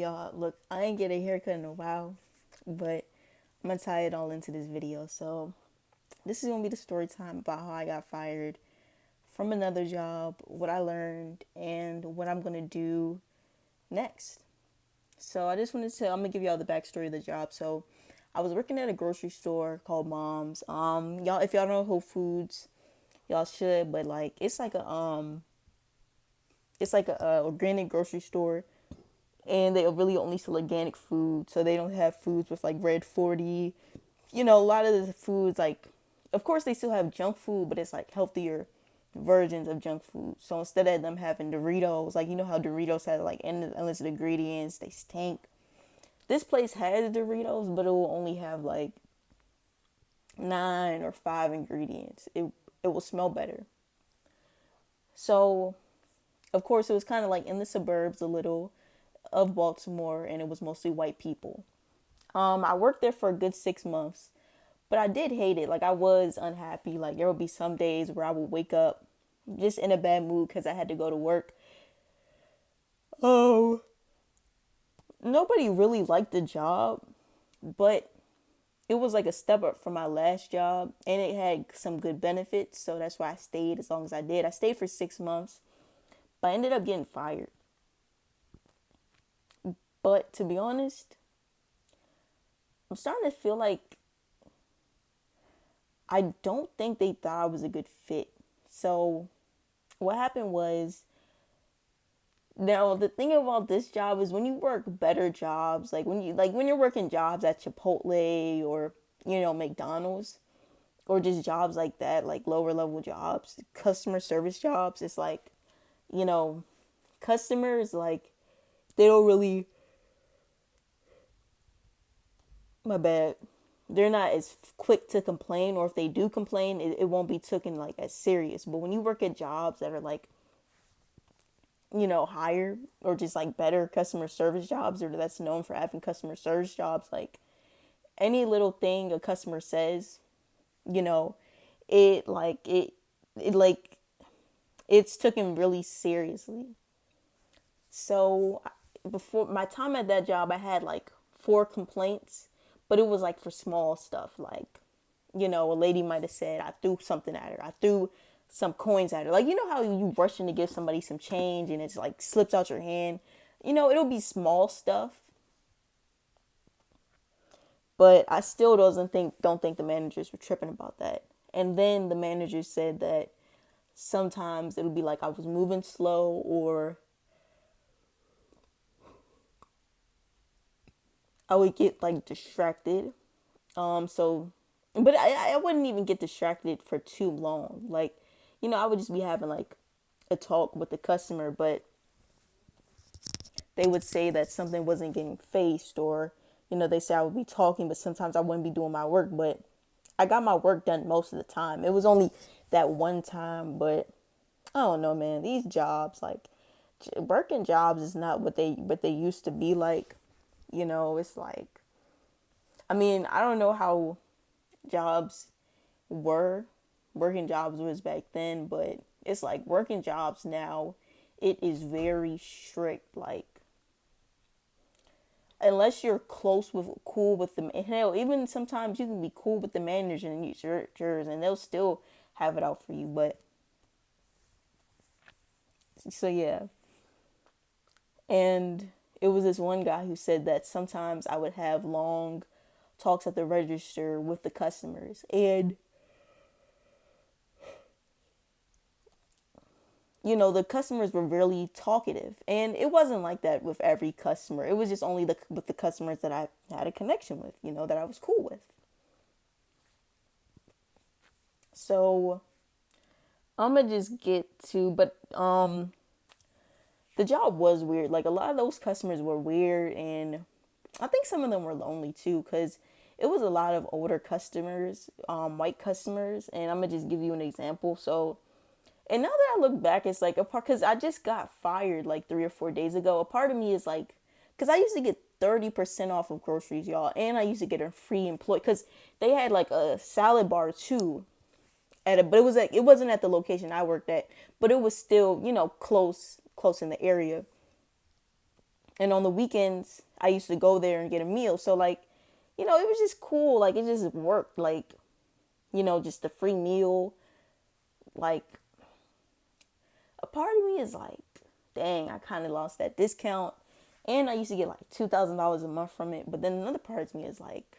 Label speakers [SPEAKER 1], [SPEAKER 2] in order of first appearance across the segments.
[SPEAKER 1] Y'all, look, I ain't get a haircut in a while, but I'm gonna tie it all into this video. So, this is gonna be the story time about how I got fired from another job, what I learned, and what I'm gonna do next. So, I'm gonna give y'all the backstory of the job. So, I was working at a grocery store called Mom's. Y'all, if y'all know Whole Foods, y'all should, but like, it's like a organic grocery store, and they really only sell organic food, so they don't have foods with like red 40. A lot of the foods, like, of course they still have junk food, but it's like healthier versions of junk food. So instead of them having Doritos, like, you know how Doritos have like endless ingredients, they stink. This place has Doritos, but it will only have like 9 or 5 ingredients. It will smell better. So of course it was kind of like in the suburbs a little of Baltimore, and it was mostly white people. I worked there for a good 6 months, but I did hate it. Like, I was unhappy. Like, there would be some days where I would wake up just in a bad mood because I had to go to work. Oh, nobody really liked the job, but it was like a step up from my last job, and it had some good benefits. So that's why I stayed as long as I did. I stayed for 6 months, but I ended up getting fired. But to be honest, I'm starting to feel like I don't think they thought I was a good fit. So what happened was, now the thing about this job is when you work better jobs, when you're working jobs at Chipotle or McDonald's, or just jobs like that, like lower level jobs, customer service jobs, it's like, you know, customers, like, they don't really, my bad, they're not as quick to complain, or if they do complain, it won't be taken like as serious. But when you work at jobs that are like, higher, or just like better customer service jobs, or that's known for having customer service jobs, like, any little thing a customer says, you know, it like it like it's taken really seriously. So before my time at that job, I had like 4 complaints, but it was like for small stuff, like, a lady might have said I threw something at her. I threw some coins at her. Like, you know how you rushing to give somebody some change and it's like slips out your hand. It'll be small stuff, but I still doesn't think don't think the managers were tripping about that. And then the manager said that sometimes it'll be like I was moving slow, or I would get like distracted. So, but I wouldn't even get distracted for too long. Like, I would just be having like a talk with the customer, but they would say that something wasn't getting faced, or, they say I would be talking, but sometimes I wouldn't be doing my work. But I got my work done most of the time. It was only that one time, but I don't know, man. These jobs, like, working jobs is not what they used to be like. It's like, I mean, I don't know how jobs were, working jobs was back then, but it's like working jobs now, it is very strict. Like, unless you're cool with them, and hell, even sometimes you can be cool with the manager and yours, and they'll still have it out for you. But so yeah, and it was this one guy who said that sometimes I would have long talks at the register with the customers, and the customers were really talkative. And it wasn't like that with every customer. It was just only with the customers that I had a connection with, that I was cool with. So I'm gonna just get to, but the job was weird. Like, a lot of those customers were weird, and I think some of them were lonely too, because it was a lot of older customers, white customers. And I'm gonna just give you an example. So, and now that I look back, it's like a part, because I just got fired like 3 or 4 days ago. A part of me is like, because I used to get 30% off of groceries, y'all, and I used to get a free employee, because they had like a salad bar too, but it wasn't at the location I worked at, but it was still, close in the area. And on the weekends, I used to go there and get a meal. So like, it was just cool. Like it just worked. Like, just a free meal. Like a part of me is like, dang, I kind of lost that discount. And I used to get like $2,000 a month from it. But then another part of me is like,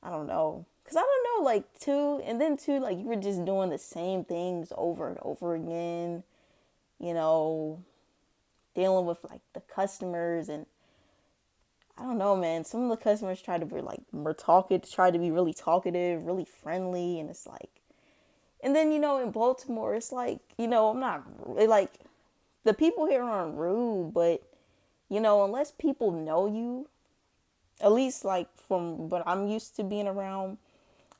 [SPEAKER 1] I don't know. Because I don't know, like, too. And then, too, like, you were just doing the same things over and over again. You know, dealing with, like, the customers. And I don't know, man. Some of the customers try to be, like, try to be really talkative, really friendly. And it's like, and then, in Baltimore, it's like, I'm not, like, the people here aren't rude, but, unless people know you, at least like from what I'm used to being around,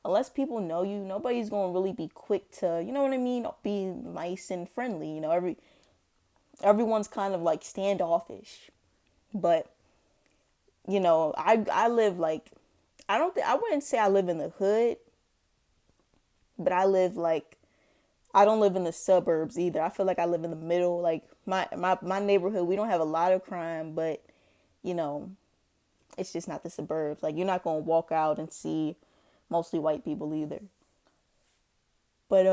[SPEAKER 1] unless people know you, nobody's gonna really be quick to, you know what I mean, be nice and friendly. Everyone's kind of like standoffish. But I live like, I wouldn't say I live in the hood, but I don't live in the suburbs either. I feel like I live in the middle. Like my neighborhood, we don't have a lot of crime, but you know it's just not the suburbs. Like you're not gonna walk out and see mostly white people either. But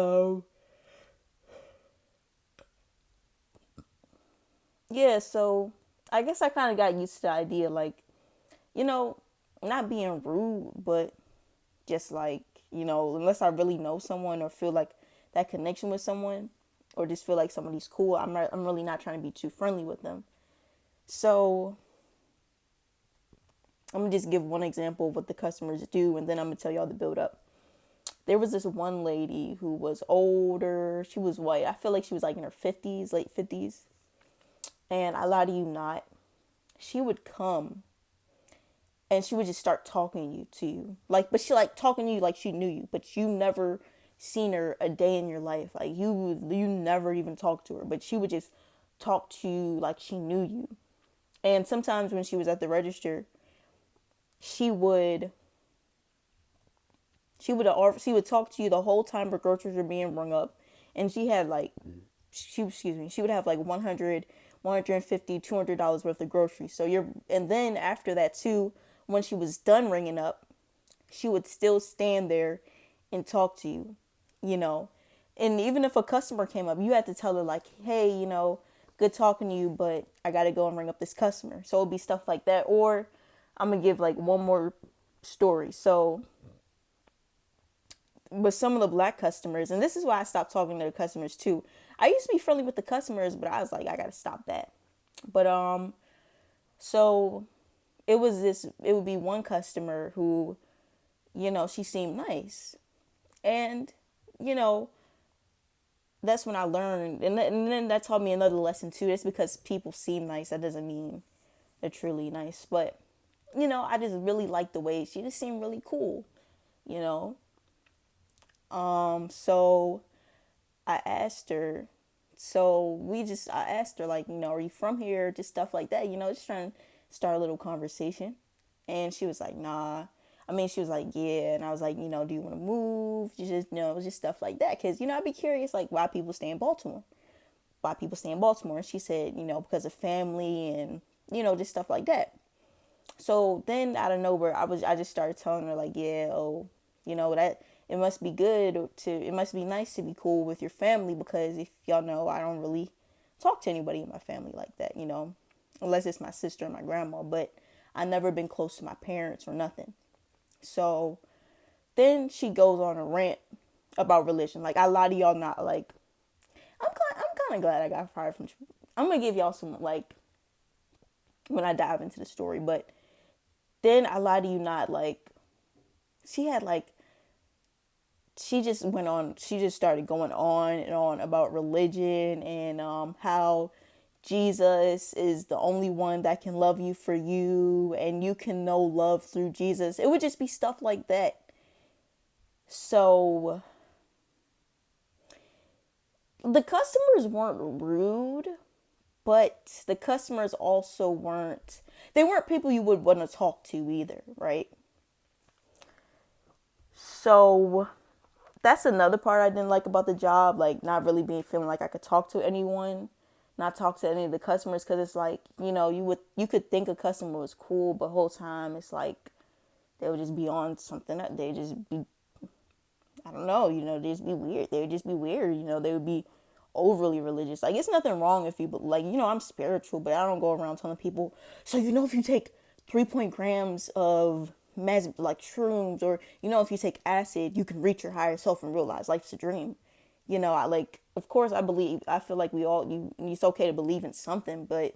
[SPEAKER 1] yeah, so I guess I kind of got used to the idea, like, you know, not being rude, but just like, unless I really know someone or feel like that connection with someone, or just feel like somebody's cool, I'm really not trying to be too friendly with them. So I'm gonna just give one example of what the customers do, and then I'm gonna tell y'all the build up. There was this one lady who was older. She was white. I feel like she was like in her 50s, late 50s. And I lie to you not, she would come and she would just start talking to you. Like, but she like talking to you like she knew you, but you never seen her a day in your life. Like you never even talked to her, but she would just talk to you like she knew you. And sometimes when she was at the register, she would she would talk to you the whole time her groceries were being rung up, and she had like she would have like 100, 150, $200 worth of groceries. So and then after that too, when she was done ringing up, she would still stand there and talk to you, you know. And even if a customer came up, you had to tell her like, hey, good talking to you, but I got to go and ring up this customer. So it'd be stuff like that. Or I'm going to give like one more story. So with some of the black customers, and this is why I stopped talking to the customers too. I used to be friendly with the customers, but I was like, I got to stop that. But so it would be one customer who, she seemed nice. And, you know, that's when I learned, and then that taught me another lesson too. That's because people seem nice, that doesn't mean they're truly nice. But, I just really liked the way she just seemed really cool, you know. So I asked her, I asked her, like, are you from here? Just stuff like that, just trying to start a little conversation. And she was like, nah. I mean, she was like, yeah. And I was like, do you want to move? Just, just stuff like that. Because, I'd be curious, like, why people stay in Baltimore. Why people stay in Baltimore. And she said, because of family and, just stuff like that. So then out of nowhere, I just started telling her, like, yeah, that it must be it must be nice to be cool with your family, because if y'all know, I don't really talk to anybody in my family like that, unless it's my sister and my grandma, but I never been close to my parents or nothing. So then she goes on a rant about religion. Like, I lie to y'all not, like, I'm kind of glad I got fired from, I'm going to give y'all some, like, when I dive into the story, but then I lie to you not, like, she had, like, she just started going on and on about religion and how Jesus is the only one that can love you for you, and you can know love through Jesus. It would just be stuff like that. So the customers weren't rude, but the customers also they weren't people you would want to talk to either, right? So that's another part I didn't like about the job, like not really feeling like I could talk to anyone, not talk to any of the customers because it's like, you could think a customer was cool, but whole time it's like they would just be on something that they just be, I don't know, they just be weird. They would just be weird, they would be overly religious. Like, it's nothing wrong if you, like, I'm spiritual, but I don't go around telling people, so, if you take 3 grams of like shrooms, or, if you take acid, you can reach your higher self and realize life's a dream. I like, of course, I feel like it's okay to believe in something, but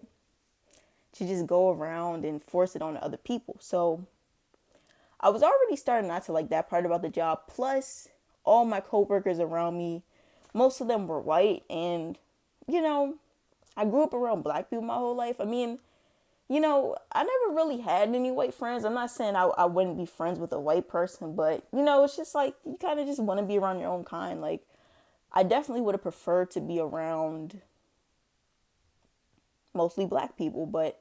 [SPEAKER 1] to just go around and force it on other people. So I was already starting not to like that part about the job. Plus, all my coworkers around me, most of them were white, and I grew up around black people my whole life. I mean, I never really had any white friends. I'm not saying I wouldn't be friends with a white person, but it's just like you kind of just want to be around your own kind. Like, I definitely would have preferred to be around mostly black people, but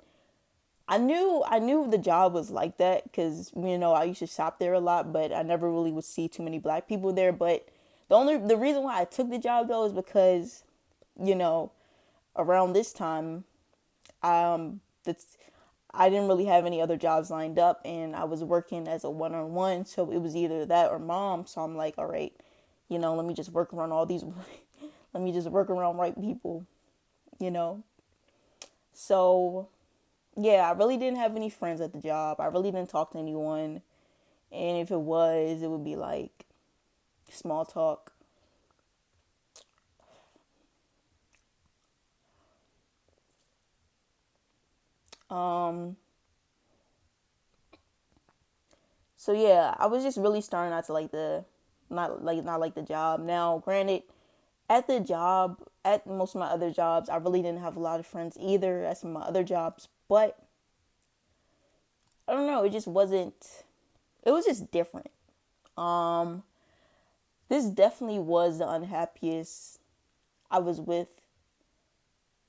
[SPEAKER 1] I knew the job was like that because I used to shop there a lot, but I never really would see too many black people there. But the reason why I took the job though is because around this time, that's I didn't really have any other jobs lined up, and I was working as a one-on-one, so it was either that or mom. So I'm like, all right, let me just work around all these, let me just work around white people, you know. So yeah, I really didn't have any friends at the job. I really didn't talk to anyone, and if it was, it would be like small talk. Um, so yeah, I was just really starting not to like not like the job. Now, granted, at most of my other jobs, I really didn't have a lot of friends either at some of my other jobs, but I don't know, it just wasn't it was just different. Um this definitely was the unhappiest I was with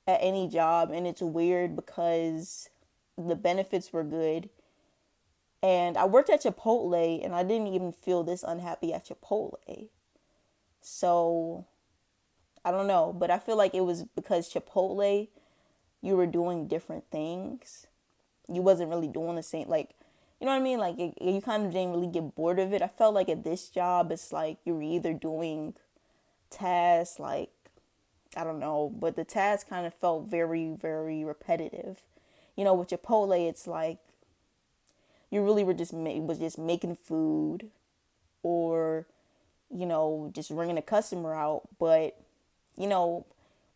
[SPEAKER 1] at any job, and it's weird because the benefits were good. And I worked at Chipotle and I didn't even feel this unhappy at Chipotle. So I don't know, but I feel like it was because Chipotle, you were doing different things. You wasn't really doing the same, like, you know what I mean? Like, you kind of didn't really get bored of it. I felt like at this job, it's like you were either doing tasks, like, I don't know, but the task kind of felt very, very repetitive. With Chipotle, it's like you really were was just making food, or just ringing a customer out. But you know,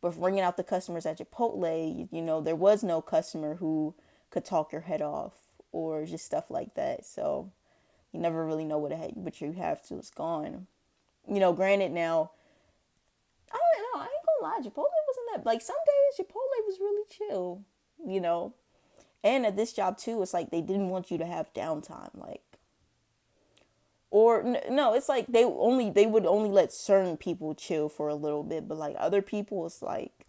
[SPEAKER 1] with ringing out the customers at Chipotle, there was no customer who could talk your head off or just stuff like that. So you never really know what you have till it's gone. Granted, now I don't know. I ain't gonna lie, Chipotle wasn't that, like, some days Chipotle was really chill. You know, and at this job too, it's like they didn't want you to have downtime, like, or no, it's like they would only let certain people chill for a little bit, but like other people, it's like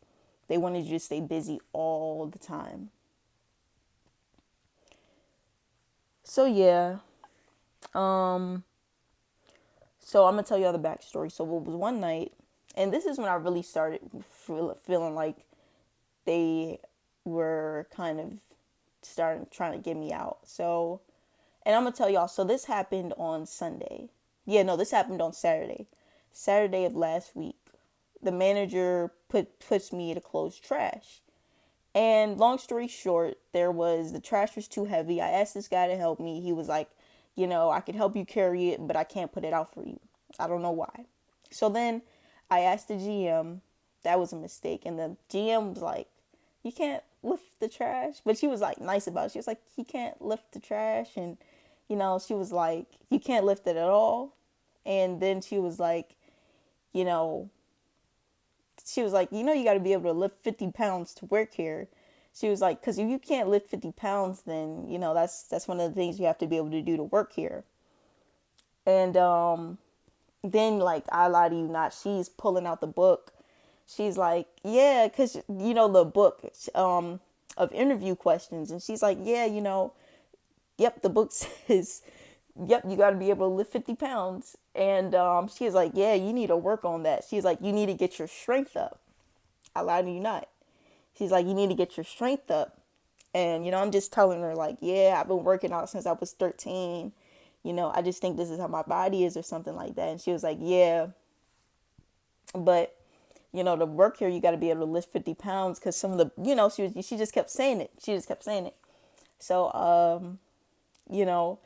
[SPEAKER 1] they wanted you to stay busy all the time. So yeah, um, so I'm gonna tell you all the backstory. So it was one night, and this is when I really started feeling like they were kind of starting trying to get me out. So, and I'm gonna tell y'all. So this happened on Sunday. Yeah, no, this happened on Saturday. Saturday of last week. The manager puts me to close trash. And long story short, the trash was too heavy. I asked this guy to help me. He was like, I could help you carry it, but I can't put it out for you. I don't know why. So then I asked the GM. That was a mistake. And the GM was like, you can't lift the trash. But she was like nice about it. She was like, he can't lift the trash. And, she was like, you can't lift it at all. And then she was like, you know, you got to be able to lift 50 pounds to work here. She was like, because if you can't lift 50 pounds, then, that's one of the things you have to be able to do to work here. And then, like, I lie to you not, she's pulling out the book. She's like, yeah, because, the book of interview questions. And she's like, yeah, yep, the book says, yep, you got to be able to lift 50 pounds. And she's like, yeah, you need to work on that. She's like, you need to get your strength up. I lie to you not. She's like, you need to get your strength up. And, I'm just telling her, like, yeah, I've been working out since I was 13. I just think this is how my body is or something like that. And she was like, yeah, but, to work here, you got to be able to lift 50 pounds because some of the, she just kept saying it. She just kept saying it. So, you know,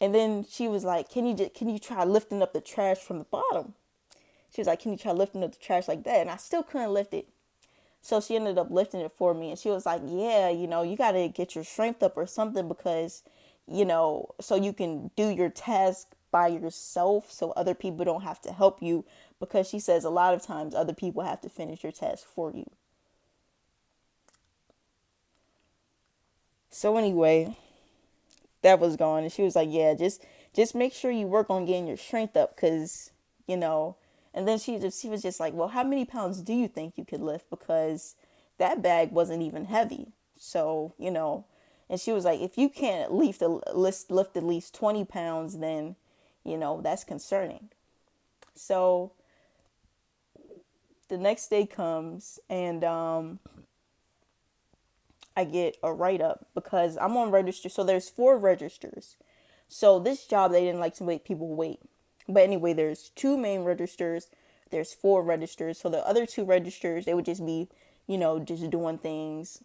[SPEAKER 1] and then she was like, can you try lifting up the trash from the bottom? She was like, can you try lifting up the trash like that? And I still couldn't lift it. So she ended up lifting it for me. And she was like, yeah, you got to get your strength up or something because, so you can do your task by yourself so other people don't have to help you. Because she says a lot of times other people have to finish your task for you. So anyway, that was gone. And she was like, yeah, just make sure you work on getting your strength up because, you know, and then she was just like, well, how many pounds do you think you could lift? Because that bag wasn't even heavy. So, and she was like, if you can't lift at least 20 pounds, then, that's concerning. So the next day comes and I get a write up because I'm on register. So there's 4 registers. So this job, they didn't like to make people wait. But anyway, there's 2 main registers. There's 4 registers. So the other 2 registers, they would just be, just doing things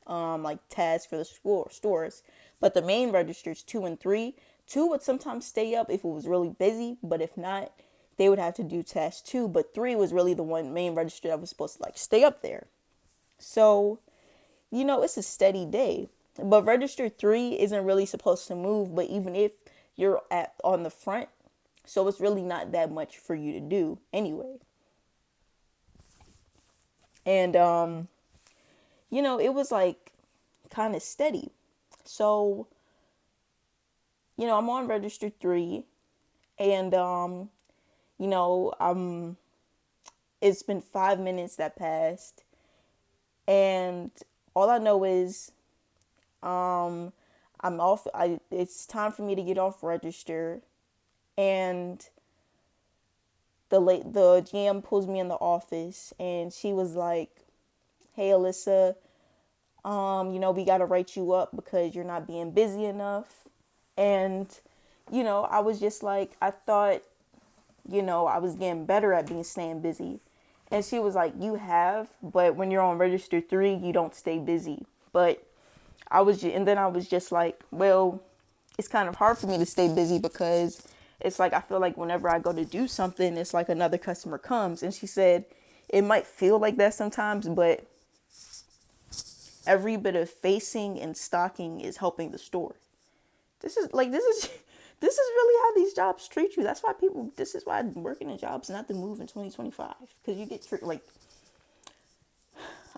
[SPEAKER 1] like tasks for the stores. But the main registers, 2 and 3, 2 would sometimes stay up if it was really busy. But if not, they would have to do task 2. But 3 was really the one main register that was supposed to like stay up there. So it's a steady day. But register 3 isn't really supposed to move, but even if you're on the front, so it's really not that much for you to do anyway. And it was like kind of steady. So, I'm on register 3 and it's been 5 minutes that passed and all I know is I'm off. It's time for me to get off register, and the GM pulls me in the office, and she was like, "Hey, Alyssa, we gotta write you up because you're not being busy enough." And I was just like, I thought, I was getting better at staying busy. And she was like, you have, but when you're on register 3, you don't stay busy. But then I was just like, well, it's kind of hard for me to stay busy because it's like, I feel like whenever I go to do something, it's like another customer comes. And she said, it might feel like that sometimes, but every bit of facing and stocking is helping the store. This is this is really how these jobs treat you. This is why working in jobs not to move in 2025. Because you get treated like,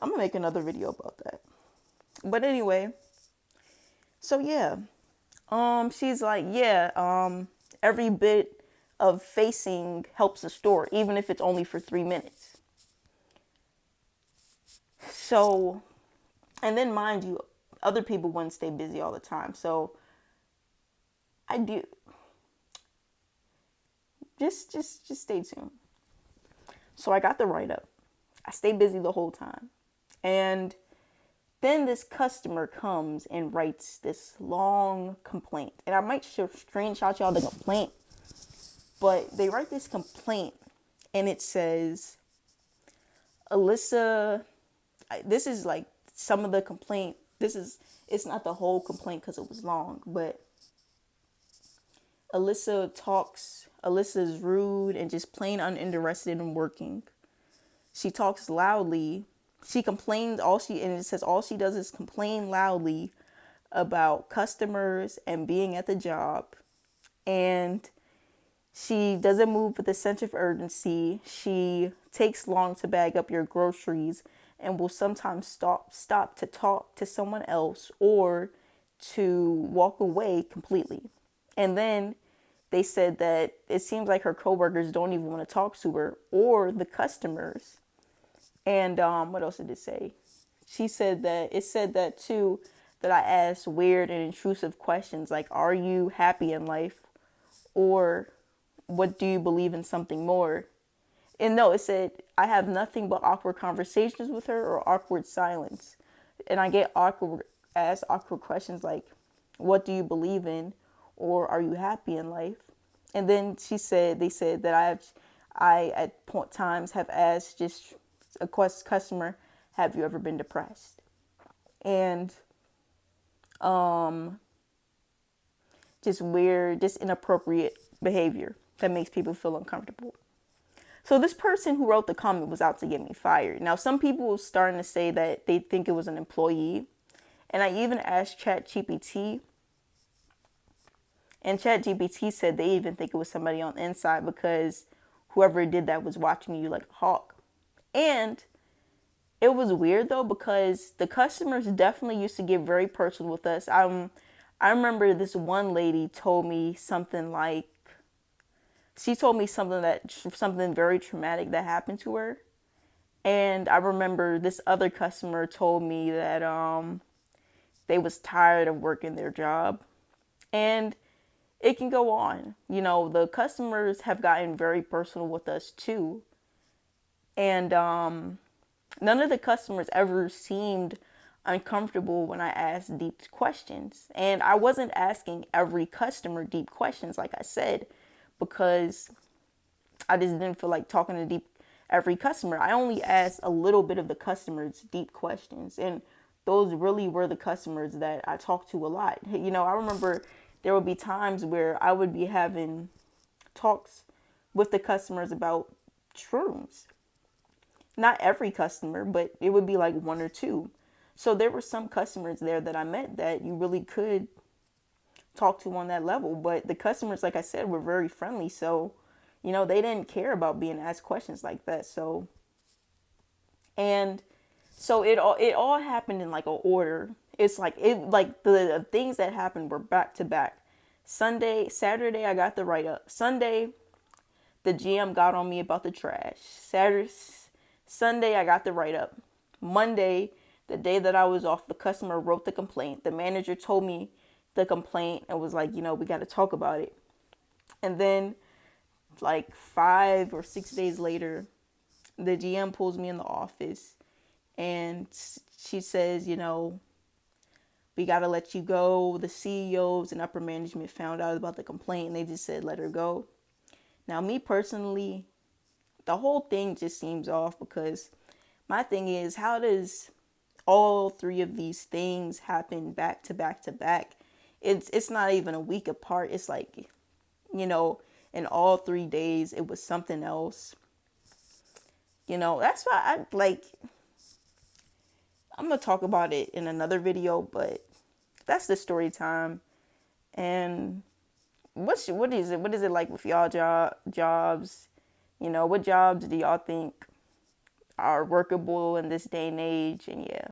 [SPEAKER 1] I'm going to make another video about that. But anyway, so yeah, she's like, yeah, every bit of facing helps the store, even if it's only for 3 minutes. So, and then mind you, other people wouldn't stay busy all the time. So I do. Just stay tuned. So I got the write up. I stayed busy the whole time. And then this customer comes and writes this long complaint. And I might screenshot y'all the complaint. But they write this complaint and it says, Alyssa, this is like some of the complaint. It's not the whole complaint because it was long, but Alyssa's rude and just plain uninterested in working. She talks loudly. She complains and it says all she does is complain loudly about customers and being at the job. And she doesn't move with a sense of urgency. She takes long to bag up your groceries and will sometimes stop to talk to someone else or to walk away completely. And then they said that it seems like her coworkers don't even want to talk to her or the customers. And what else did it say? It said that too, that I asked weird and intrusive questions like, are you happy in life? Or what do you believe in something more? And no, it said, I have nothing but awkward conversations with her or awkward silence. And I get asked awkward questions like, what do you believe in? Or are you happy in life? And then they said that I at times have asked just a customer, have you ever been depressed? And just weird, just inappropriate behavior that makes people feel uncomfortable. So this person who wrote the comment was out to get me fired. Now, some people were starting to say that they think it was an employee. And I even asked ChatGPT, and ChatGPT said they even think it was somebody on the inside because whoever did that was watching you like a hawk. And it was weird though because the customers definitely used to get very personal with us. I remember this one lady told me something like, she told me something very traumatic that happened to her. And I remember this other customer told me that they was tired of working their job. And it can go on. You know, the customers have gotten very personal with us too. And none of the customers ever seemed uncomfortable when I asked deep questions. And I wasn't asking every customer deep questions, like I said, because I just didn't feel like talking to every customer. I only asked a little bit of the customers deep questions. And those really were the customers that I talked to a lot. You know, I remember there would be times where I would be having talks with the customers about shrooms. Not every customer, but it would be like one or two. So there were some customers there that I met that you really could talk to on that level. But the customers, like I said, were very friendly. So, you know, they didn't care about being asked questions like that. And so it all happened in like a order. It's like the things that happened were back to back. Saturday, I got the write up. Sunday, the GM got on me about the trash. Sunday, I got the write up. Monday, the day that I was off, the customer wrote the complaint. The manager told me the complaint and was like, you know, we got to talk about it. And then like 5 or 6 days later, the GM pulls me in the office and she says, you know, we got to let you go. The CEOs and upper management found out about the complaint and they just said, let her go. Now, me personally, the whole thing just seems off because my thing is, how does all three of these things happen back to back to back? It's not even a week apart. It's like, you know, in all 3 days, it was something else. You know, that's why I'm going to talk about it in another video, but that's the story time. And what is it like with y'all jobs? You know, what jobs do y'all think are workable in this day and age? And yeah.